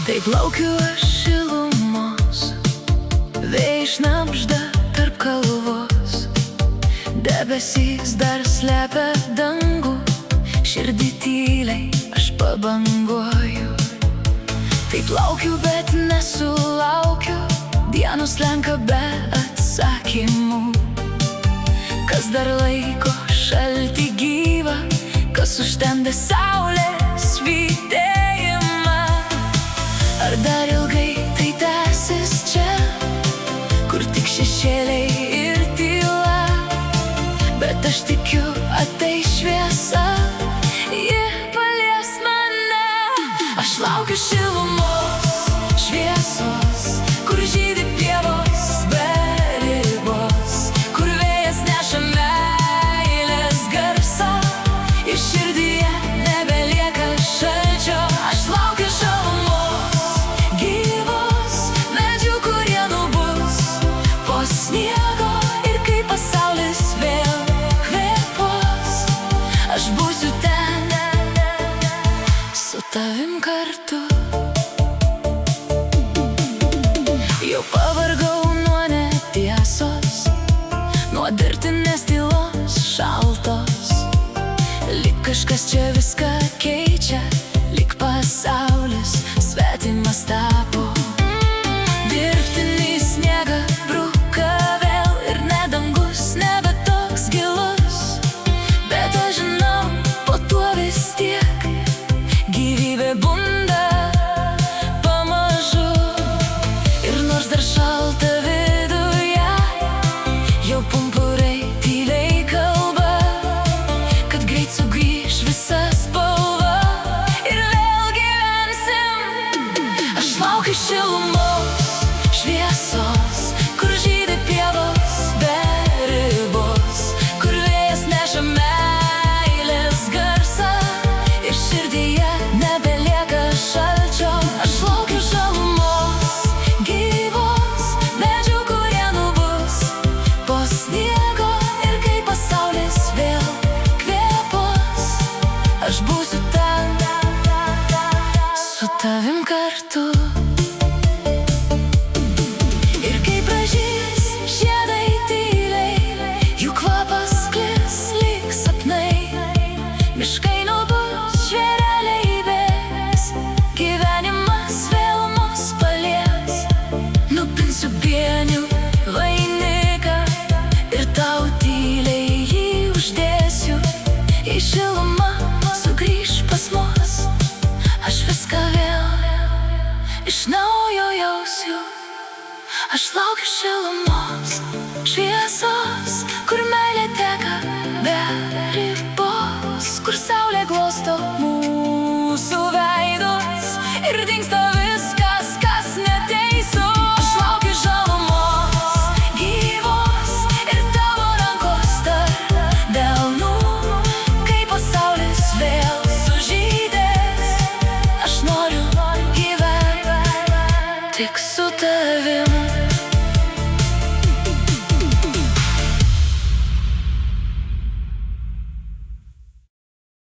Taip laukiu aš šilumos, vėjai šnabžda tarp kalvos, debesys dar slepia dangų, širdį tyliai aš pabanguoju. Taip laukiu, bet nesulaukiu, dienos slenka be atsakymų. Kas dar laiko šaltį gyvą, kas užtemdė saulės švytėjimą? Ar dar ilgai tai tęsis čia, kur tik šešėliai ir tyla? Bet aš tikiu, ateis šviesa, ji palies mane. Aš laukiu šilumos, šviesos, kur žydi pievos be ribos, kur vėjas neša meilės garsą ir širdyje nebelieka šalčio. Aš laukiu šilumos, gyvos medžių, kurie nubus po sniego, ir kai pasaulis vėl kvėpuos, aš būsiu ten su tavim kartu. Jau pavargau nuo netiesos, nuo dirbtinės tylos šaltos. Lyg kažkas čia viską keičia, lyg pasaulis svetimas tapo. Dirbtinį sniegą bruka vėl ir net dangus nebe toks gilus. Bet aš žinau, po tuo vis tiek gyvybė bunda pamažu. Ir nors dar šalta viduje, jau pumpurai tyliai kalba, kad greit sugrįš visa spalva ir vėl gyvensim. Aš laukiu šilumos, šviesos, kur žydi pievos be ribos, kur vėjas neša meilės garsą ir širdyje nebelieka šalčio. Aš laukiu šilumos, gyvos medžių, kurie nubus po sniego, ir kai pasaulis vėl kvėpuos, aš būsiu ten su tavim kartu. Ir kai pražys žiedai tyliai, jų kvapas sklis lyg sapnai, miškai nubus, žvėreliai bėgs, gyvenimas vėl mus palies. Nupinsiu pienių vainiką ir tau tyliai jį uždėsiu. Jei šiluma sugrįš pas mus, aš viską vėl iš naujo jausiu. Aš laukiu šilumos, šviesos,